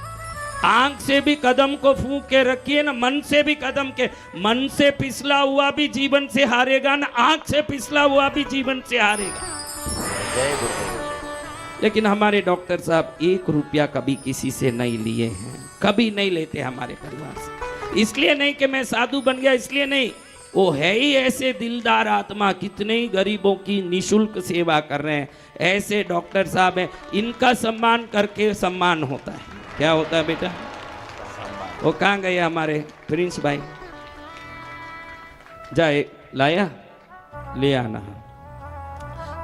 Speaker 1: आंख से भी कदम को फूंक के रखिए ना, मन से भी कदम के। मन से पिछला हुआ भी जीवन से हारेगा ना, आंख से पिछला हुआ भी जीवन से हारेगा। लेकिन हमारे डॉक्टर साहब 1 रुपया कभी किसी से नहीं लिए हैं, कभी नहीं लेते हमारे परिवार से। इसलिए नहीं कि मैं साधु बन गया, इसलिए नहीं, वो है ही ऐसे दिलदार आत्मा। कितने ही गरीबों की निशुल्क सेवा कर रहे हैं, ऐसे डॉक्टर साहब हैं। इनका सम्मान करके सम्मान होता है। क्या होता है बेटा? वो कहाँ गए हमारे प्रिंस भाई? जाए लाया, ले आना।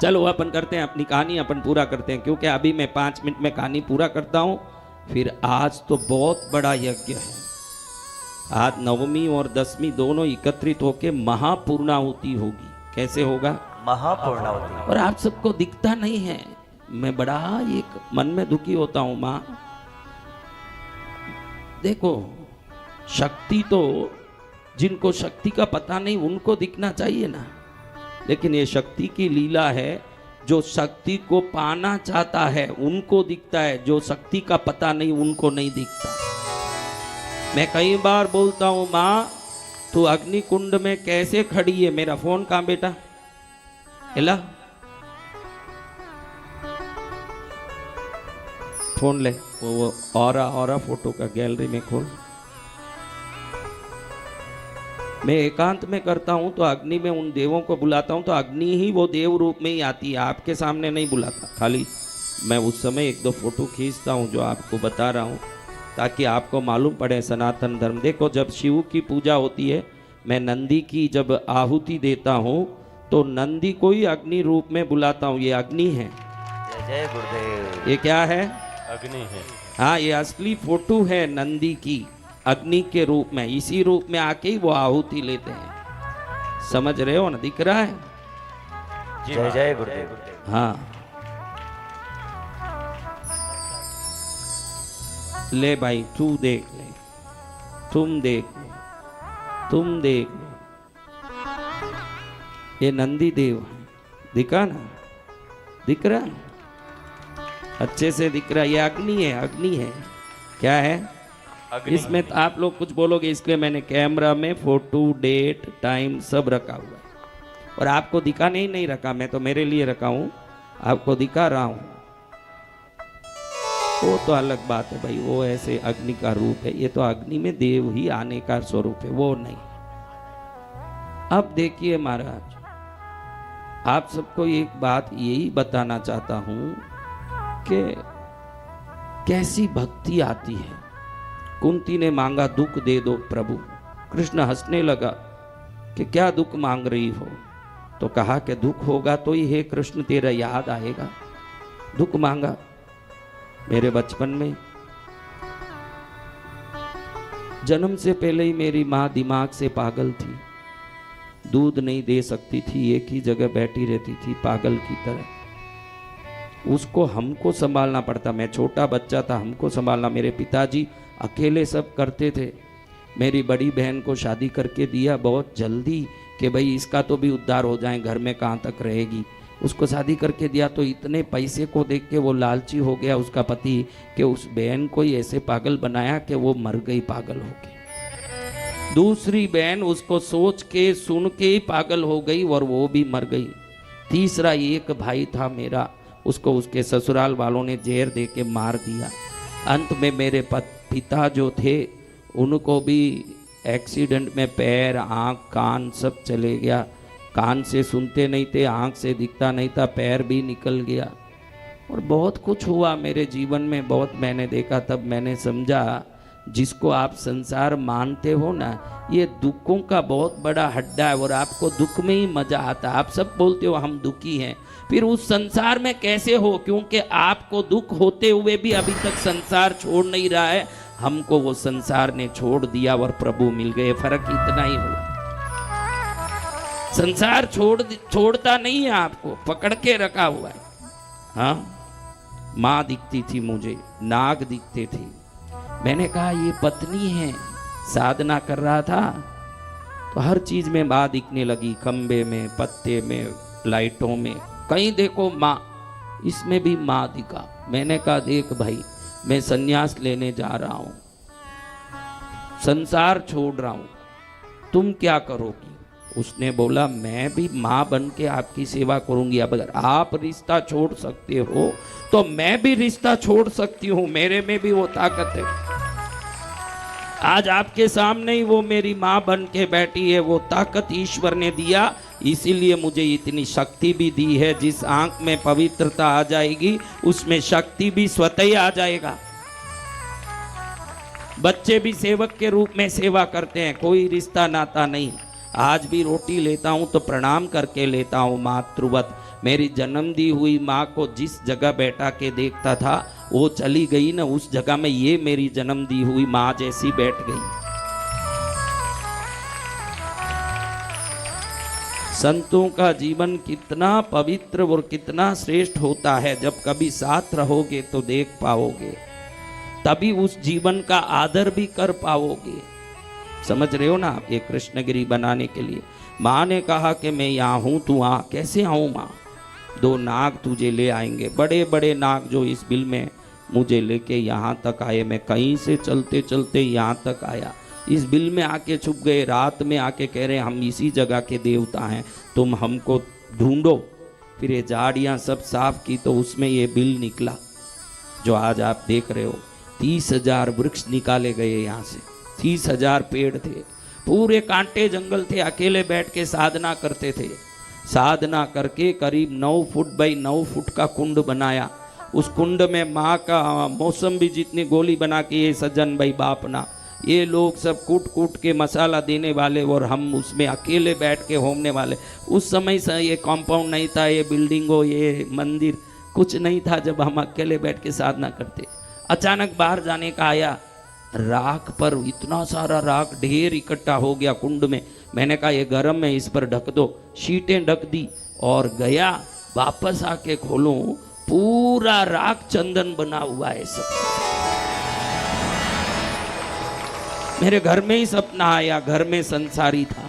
Speaker 1: चलो अपन करते हैं अपनी कहानी, अपन पूरा करते हैं, क्योंकि अभी मैं 5 मिनट में कहानी पूरा करता हूँ। फिर आज तो बहुत बड़ा यज्ञ है। आज 9वीं और 10वीं दोनों एकत्रित होकर महापूर्णाहुति होगी। कैसे होगा?
Speaker 2: महापूर्णावती।
Speaker 1: और आप सबको दिखता नहीं है। मैं बड़ा एक मन में दुखी होता हूं माँ। देखो, शक्ति तो जिनको शक्ति का पता नहीं उनको दिखना चाहिए ना, लेकिन ये शक्ति की लीला है। जो शक्ति को पाना चाहता है उनको दिखता है, जो शक्ति का पता नहीं उनको नहीं दिखता। मैं कई बार बोलता हूं माँ, तू अग्नि कुंड में कैसे खड़ी है? मेरा फोन कहाँ बेटा? एला फोन ले, वो ऑरा फोटो का गैलरी में खोल। मैं एकांत में करता हूं तो अग्नि में उन देवों को बुलाता हूं तो अग्नि ही वो देव रूप में ही आती है, आपके सामने नहीं बुलाता। खाली मैं उस समय एक दो फोटो खींचता हूं जो आपको बता रहा हूं, ताकि आपको मालूम पड़े सनातन धर्म। देखो, जब शिव की पूजा होती है, मैं नंदी की जब आहुति देता हूं तो नंदी को ही अग्नि रूप में बुलाता हूं। ये अग्नि है।
Speaker 2: जय जय गुरुदेव।
Speaker 1: ये क्या है?
Speaker 3: अग्नि है।
Speaker 1: हाँ, ये असली फोटो है नंदी की, अग्नि के रूप में। इसी रूप में आके ही वो आहुति लेते हैं। समझ रहे हो ना? दिख रहा है?
Speaker 2: जय जय गुरुदेव।
Speaker 1: हाँ, ले भाई, तू देख ले, तुम देख लो, तुम देख लो। ये नंदी देव है, दिखा ना? दिख रहा है? अच्छे से दिख रहा है। ये अग्नि है, अग्नि है। क्या है? इसमें तो आप लोग कुछ बोलोगे, इसलिए मैंने कैमरा में फोटो, डेट, टाइम सब रखा हुआ है। और आपको दिखाने ही नहीं रखा, मैं तो मेरे लिए रखा हूं, आपको दिखा रहा हूं। वो तो अलग बात है भाई, वो ऐसे अग्नि का रूप है। ये तो अग्नि में देव ही आने का स्वरूप है, वो नहीं। अब देखिए महाराज, आप सबको एक बात यही बताना चाहता हूं कि कैसी भक्ति आती है। कुंती ने मांगा, दुख दे दो प्रभु। कृष्ण हंसने लगा कि क्या दुख मांग रही हो? तो कहा कि दुख होगा तो ही हे कृष्ण तेरा याद आएगा। दुख मांगा। मेरे बचपन में जन्म से पहले ही मेरी माँ दिमाग से पागल थी, दूध नहीं दे सकती थी, एक ही जगह बैठी रहती थी पागल की तरह। उसको हमको संभालना पड़ता। मैं छोटा बच्चा था, हमको संभालना। मेरे पिताजी अकेले सब करते थे। मेरी बड़ी बहन को शादी करके दिया बहुत जल्दी कि भाई इसका तो भी उद्धार हो जाए, घर में कहाँ तक रहेगी। उसको शादी करके दिया तो इतने पैसे को देख के वो लालची हो गया उसका पति, कि उस बहन को ही ऐसे पागल बनाया कि वो मर गई पागल होके। दूसरी बहन उसको सोच के सुन के ही पागल हो गई और वो भी मर गई। तीसरा एक भाई था मेरा, उसको उसके ससुराल वालों ने जहर दे के मार दिया। अंत में मेरे पिता जो थे उनको भी एक्सीडेंट में पैर, आँख, कान सब चले गया। कान से सुनते नहीं थे, आँख से दिखता नहीं था, पैर भी निकल गया। और बहुत कुछ हुआ मेरे जीवन में, बहुत मैंने देखा। तब मैंने समझा जिसको आप संसार मानते हो ना, ये दुखों का बहुत बड़ा हड्डा है और आपको दुख में ही मजा आता है। आप सब बोलते हो हम दुखी हैं, फिर उस संसार में कैसे हो? क्योंकि आपको दुख होते हुए भी अभी तक संसार छोड़ नहीं रहा है। हमको वो संसार ने छोड़ दिया और प्रभु मिल गए। फर्क इतना ही हुआ। संसार छोड़ता नहीं है, आपको पकड़ के रखा हुआ है। हाँ, माँ दिखती थी मुझे, नाग दिखते थे। मैंने कहा ये पत्नी है। साधना कर रहा था तो हर चीज में माँ दिखने लगी, खंबे में, पत्ते में, लाइटों में, कहीं देखो माँ। इसमें भी माँ दिखा। मैंने कहा देख भाई, मैं संन्यास लेने जा रहा हूं, संसार छोड़ रहा हूं, तुम क्या करोगी? उसने बोला मैं भी माँ बन के आपकी सेवा करूंगी। अब अगर आप रिश्ता छोड़ सकते हो तो मैं भी रिश्ता छोड़ सकती हूँ, मेरे में भी वो ताकत है। आज आपके सामने ही वो मेरी माँ बन के बैठी है। वो ताकत ईश्वर ने दिया, इसीलिए मुझे इतनी शक्ति भी दी है। जिस आंख में पवित्रता आ जाएगी उसमें शक्ति भी स्वतः ही आ जाएगा। बच्चे भी सेवक के रूप में सेवा करते हैं, कोई रिश्ता नाता नहीं। आज भी रोटी लेता हूं तो प्रणाम करके लेता हूं मातृवत। मेरी जन्म दी हुई माँ को जिस जगह बैठा के देखता था वो चली गई ना, उस जगह में ये मेरी जन्म दी हुई माँ जैसी बैठ गई। संतों का जीवन कितना पवित्र और कितना श्रेष्ठ होता है, जब कभी साथ रहोगे तो देख पाओगे, तभी उस जीवन का आदर भी कर पाओगे। समझ रहे हो ना आप? ये कृष्णगिरी बनाने के लिए माँ ने कहा कि मैं यहाँ हूँ, तू आ। कैसे आऊँ माँ? 2 नाग तुझे ले आएंगे, बड़े बड़े नाग जो इस बिल में मुझे लेके यहाँ तक आए। मैं कहीं से चलते चलते यहाँ तक आया, इस बिल में आके छुप गए। रात में आके कह रहे हम इसी जगह के देवता हैं, तुम हमको ढूंढो। फिर ये झाड़ियाँ सब साफ की तो उसमें ये बिल निकला जो आज आप देख रहे हो। 30,000 वृक्ष निकाले गए यहाँ से, 30,000 पेड़ थे, पूरे कांटे जंगल थे। अकेले बैठ के साधना करते थे। साधना करके करीब 9 फुट बाई 9 फुट का कुंड बनाया। उस कुंड में माँ का मौसम्बी जितनी गोली बना के ये सज्जन भाई बापना ये लोग सब कूट कूट के मसाला देने वाले, और हम उसमें अकेले बैठ के होमने वाले। उस समय से ये कॉम्पाउंड नहीं था, ये बिल्डिंगों, ये मंदिर कुछ नहीं था, जब हम अकेले बैठ के साधना करते। अचानक बाहर जाने का आया, राख पर इतना सारा राख ढेर इकट्ठा हो गया कुंड में। मैंने कहा ये गर्म है, इस पर ढक दो। शीटें ढक दी और गया, वापस आके खोलूं, पूरा राख चंदन बना हुआ है सब। मेरे घर में ही सपना आया, घर में संसारी था,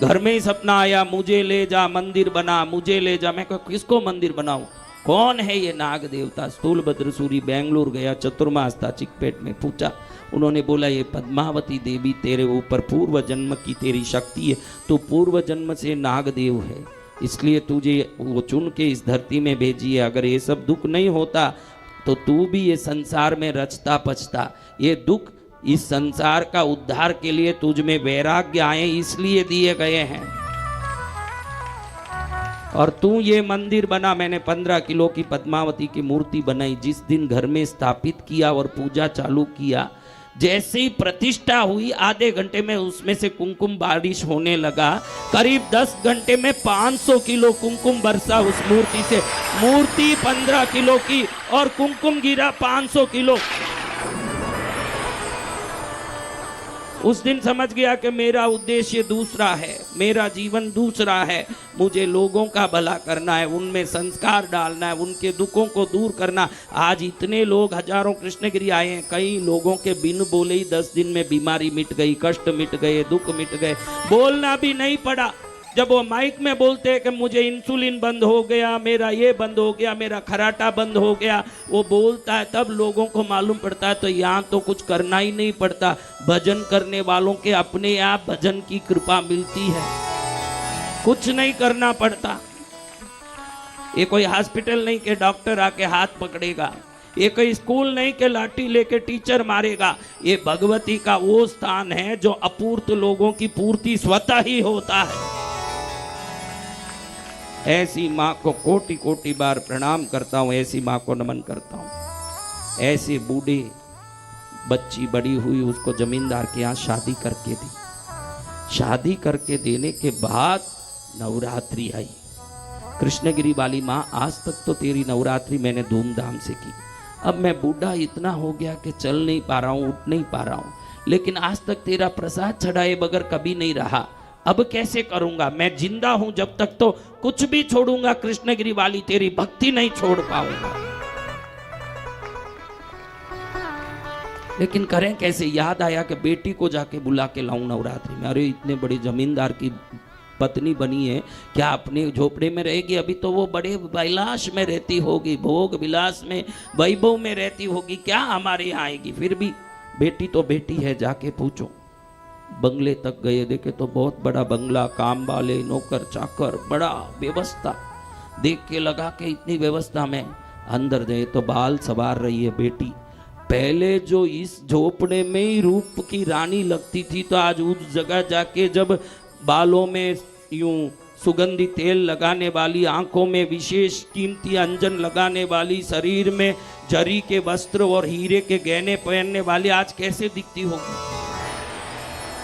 Speaker 1: घर में ही सपना आया, मुझे ले जा मंदिर बना, मुझे ले जा। मैं कहा किसको मंदिर बनाऊं? कौन है ये नाग देवता? स्थूलभद्र सूरी बेंगलुरु गया, चतुर्मास था, चिकपेट में पूछा। उन्होंने बोला ये पद्मावती देवी तेरे ऊपर पूर्व जन्म की तेरी शक्ति है, तो पूर्व जन्म से नागदेव है, इसलिए तुझे वो चुन के इस धरती में भेजी है। अगर ये सब दुख नहीं होता तो तू भी ये संसार में रचता पचता। ये दुख इस संसार का उद्धार के लिए तुझ में वैराग्य आए इसलिए दिए गए हैं, और तू ये मंदिर बना। मैंने 15 किलो की पद्मावती की मूर्ति बनाई। जिस दिन घर में स्थापित किया और पूजा चालू किया, जैसे ही प्रतिष्ठा हुई आधे घंटे में उसमें से कुमकुम बारिश होने लगा। करीब 10 घंटे में 500 किलो कुमकुम बरसा उस मूर्ति से। मूर्ति 15 किलो की और कुमकुम गिरा 500 किलो। उस दिन समझ गया कि मेरा उद्देश्य दूसरा है, मेरा जीवन दूसरा है। मुझे लोगों का भला करना है, उनमें संस्कार डालना है, उनके दुखों को दूर करना। आज इतने लोग हजारों कृष्णगिरी आए हैं, कई लोगों के बिन बोले ही 10 दिन में बीमारी मिट गई, कष्ट मिट गए, दुख मिट गए, बोलना भी नहीं पड़ा। जब वो माइक में बोलते हैं कि मुझे इंसुलिन बंद हो गया, मेरा ये बंद हो गया, मेरा खराटा बंद हो गया, वो बोलता है तब लोगों को मालूम पड़ता है। तो यहाँ तो कुछ करना ही नहीं पड़ता, भजन करने वालों के अपने आप भजन की कृपा मिलती है, कुछ नहीं करना पड़ता। ये कोई हॉस्पिटल नहीं के डॉक्टर आके हाथ पकड़ेगा, ये कोई स्कूल नहीं के लाठी लेके टीचर मारेगा। ये भगवती का वो स्थान है जो अपूर्त लोगों की पूर्ति स्वतः ही होता है। ऐसी माँ को कोटि कोटि बार प्रणाम करता हूँ, ऐसी माँ को नमन करता हूँ। ऐसे बूढ़े बच्ची बड़ी हुई, उसको जमींदार के यहाँ शादी करके दी। शादी करके देने के बाद नवरात्रि आई। कृष्णगिरी वाली माँ, आज तक तो तेरी नवरात्रि मैंने धूमधाम से की। अब मैं बूढ़ा इतना हो गया कि चल नहीं पा रहा हूँ, उठ नहीं पा रहा हूँ, लेकिन आज तक तेरा प्रसाद चढ़ाए बगैर कभी नहीं रहा। अब कैसे करूंगा? मैं जिंदा हूं जब तक तो कुछ भी छोड़ूंगा, कृष्णगिरी वाली तेरी भक्ति नहीं छोड़ पाऊंगा। लेकिन करें कैसे? याद आया कि बेटी को जाके बुला के लाऊं नवरात्रि में। अरे इतने बड़े जमींदार की पत्नी बनी है, क्या अपने झोपड़े में रहेगी? अभी तो वो बड़े विलास में रहती होगी, भोग विलास में, वैभव में रहती होगी, क्या हमारे यहाँ आएगी? फिर भी बेटी तो बेटी है, जाके पूछो। बंगले तक गए, देखे तो बहुत बड़ा बंगला, काम वाले, नौकर चाकर, बड़ा व्यवस्था। देख के लगा कि इतनी व्यवस्था में अंदर गए तो बाल सवार रही है बेटी। पहले जो इस झोपड़े में ही रूप की रानी लगती थी, तो आज उस जगह जाके जब बालों में यूं सुगंधी तेल लगाने वाली, आंखों में विशेष कीमती अंजन लगाने वाली, शरीर में जरी के वस्त्र और हीरे के गहने पहनने वाली, आज कैसे दिखती होगी?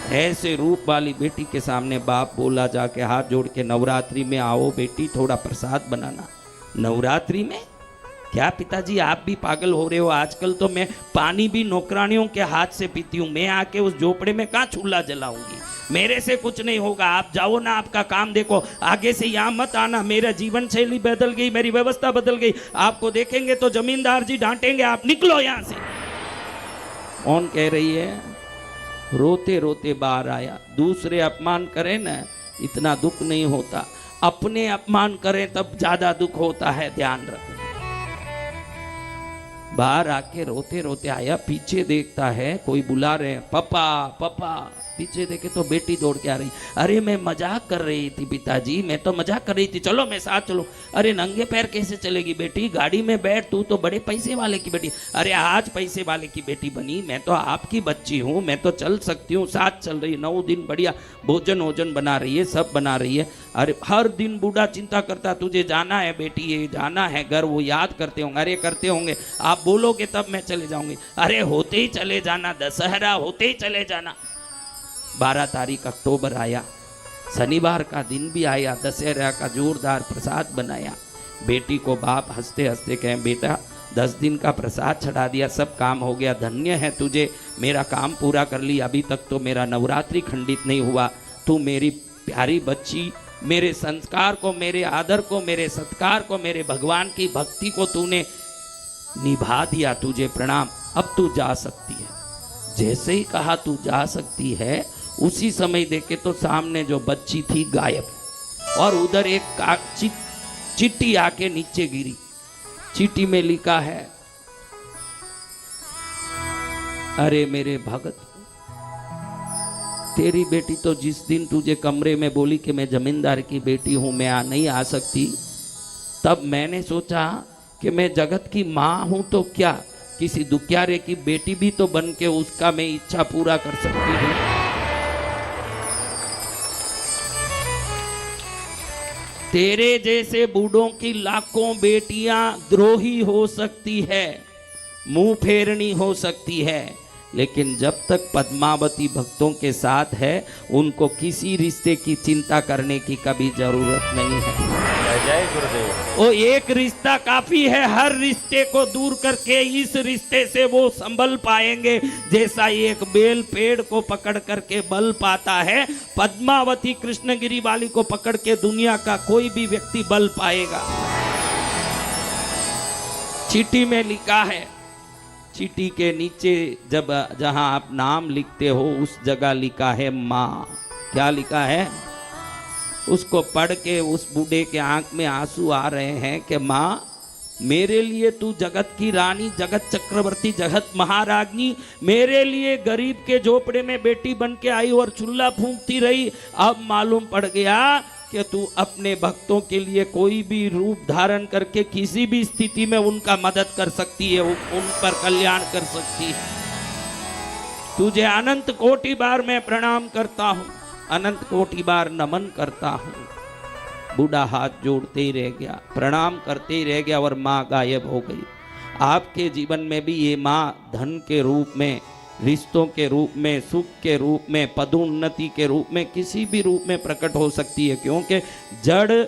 Speaker 1: ऐसे रूप वाली बेटी के सामने बाप बोला जाके हाथ जोड़ के, नवरात्रि में आओ बेटी, थोड़ा प्रसाद बनाना। नवरात्रि में क्या पिताजी आप भी पागल हो रहे हो? आजकल तो मैं पानी भी नौकरानियों के हाथ से पीती हूँ, मैं आके उस झोपड़े में कहाँ चूल्हा जलाऊंगी? मेरे से कुछ नहीं होगा, आप जाओ ना, आपका काम देखो, आगे से यहाँ मत आना, मेरा जीवन शैली बदल गई, मेरी व्यवस्था बदल गई, आपको देखेंगे तो जमींदार जी डांटेंगे, आप निकलो यहाँ से। कौन कह रही है? रोते रोते बाहर आया। दूसरे अपमान करें ना इतना दुख नहीं होता, अपने अपमान करें तब ज्यादा दुख होता है, ध्यान रखो। बाहर आके रोते रोते आया, पीछे देखता है कोई बुला रहे हैं, पापा पापा। पीछे देखे तो बेटी दौड़ के आ रही। अरे मैं मजाक कर रही थी पिताजी, मैं तो मजाक कर रही थी, चलो मैं साथ चलो। अरे नंगे पैर कैसे चलेगी बेटी, गाड़ी में बैठ, तू तो बड़े पैसे वाले की बेटी। अरे आज पैसे वाले की बेटी बनी, मैं तो आपकी बच्ची हूँ, मैं तो चल सकती हूँ। साथ चल रही, 9 दिन बढ़िया भोजन वोजन बना रही है, सब बना रही है। अरे हर दिन बूढ़ा चिंता करता, तुझे जाना है बेटी, ये जाना है घर, वो याद करते होंगे। अरे करते होंगे, आप बोलोगे तब मैं चले जाऊंगी। अरे होते ही चले जाना, दशहरा होते ही चले जाना। 12 तारीख अक्टूबर आया, शनिवार का दिन भी आया, दशहरा का जोरदार प्रसाद बनाया। बेटी को बाप हंसते हंसते कहें, बेटा 10 दिन का प्रसाद चढ़ा दिया, सब काम हो गया, धन्य है तुझे, मेरा काम पूरा कर ली। अभी तक तो मेरा नवरात्रि खंडित नहीं हुआ, तू मेरी प्यारी बच्ची, मेरे संस्कार को, मेरे आदर को, मेरे सत्कार को, मेरे भगवान की भक्ति को तूने निभा दिया, तुझे प्रणाम, अब तू जा सकती है। जैसे ही कहा तू जा सकती है, उसी समय देखे तो सामने जो बच्ची थी गायब, और उधर एक चिट्ठी आके नीचे गिरी। चिट्ठी में लिखा है, अरे मेरे भगत, तेरी बेटी तो जिस दिन तुझे कमरे में बोली कि मैं जमींदार की बेटी हूं, मैं नहीं आ सकती, तब मैंने सोचा कि मैं जगत की माँ हूं तो क्या, किसी दुखियारे की बेटी भी तो बन के उसका मैं इच्छा पूरा कर सकती हूँ। तेरे जैसे बूढ़ों की लाखों बेटियां द्रोही हो सकती है, मुंह फेरनी हो सकती है, लेकिन जब तक पद्मावती भक्तों के साथ है, उनको किसी रिश्ते की चिंता करने की कभी जरूरत नहीं है।
Speaker 2: जय गुरुदेव।
Speaker 1: वो एक रिश्ता काफी है, हर रिश्ते को दूर करके इस रिश्ते से वो संभल पाएंगे। जैसा एक बेल पेड़ को पकड़ करके बल पाता है, पद्मावती कृष्णगिरी वाली को पकड़ के दुनिया का कोई भी व्यक्ति बल पाएगा। चिट्ठी में लिखा है, चिट्ठी के नीचे जहां आप नाम लिखते हो उस जगह लिखा है माँ। क्या लिखा है? उसको पढ़ के उस बूढ़े के आंख में आंसू आ रहे हैं कि माँ, मेरे लिए तू जगत की रानी, जगत चक्रवर्ती, जगत महारानी, मेरे लिए गरीब के झोपड़े में बेटी बन के आई और चूल्हा फूंकती रही। अब मालूम पड़ गया कि तू अपने भक्तों के लिए कोई भी रूप धारण करके किसी भी स्थिति में उनका मदद कर सकती है, उन पर कल्याण कर सकती है। तुझे अनंत कोटि बार मैं प्रणाम करता हूँ, अनंत कोटि बार नमन करता हूँ। बूढ़ा हाथ जोड़ते ही रह गया, प्रणाम करते ही रह गया, और माँ गायब हो गई। आपके जीवन में भी ये माँ धन के रूप में, रिश्तों के रूप में, सुख के रूप में, पदोन्नति के रूप में, किसी भी रूप में प्रकट हो सकती है, क्योंकि जड़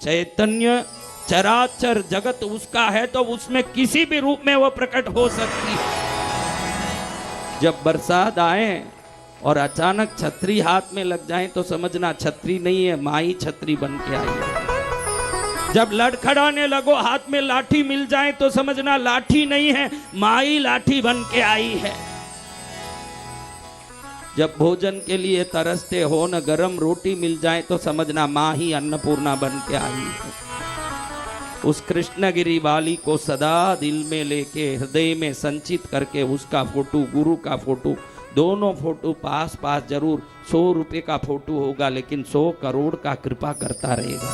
Speaker 1: चैतन्य चराचर जगत उसका है, तो उसमें किसी भी रूप में वो प्रकट हो सकती है। जब बरसात आए और अचानक छतरी हाथ में लग जाए तो समझना छतरी नहीं है, माँ ही छतरी बन के आई है। जब लड़खड़ाने लगो, हाथ में लाठी मिल जाए तो समझना लाठी नहीं है, माँ ही लाठी बन के आई है। जब भोजन के लिए तरसते हो, न गरम रोटी मिल जाए तो समझना माँ ही अन्नपूर्णा बन के आई है। उस कृष्णगिरी वाली को सदा दिल में लेके, हृदय में संचित करके, उसका फोटो, गुरु का फोटो, दोनों फोटो पास पास जरूर। 100 रुपए का फोटो होगा, लेकिन 100 करोड़ का कृपा करता रहेगा।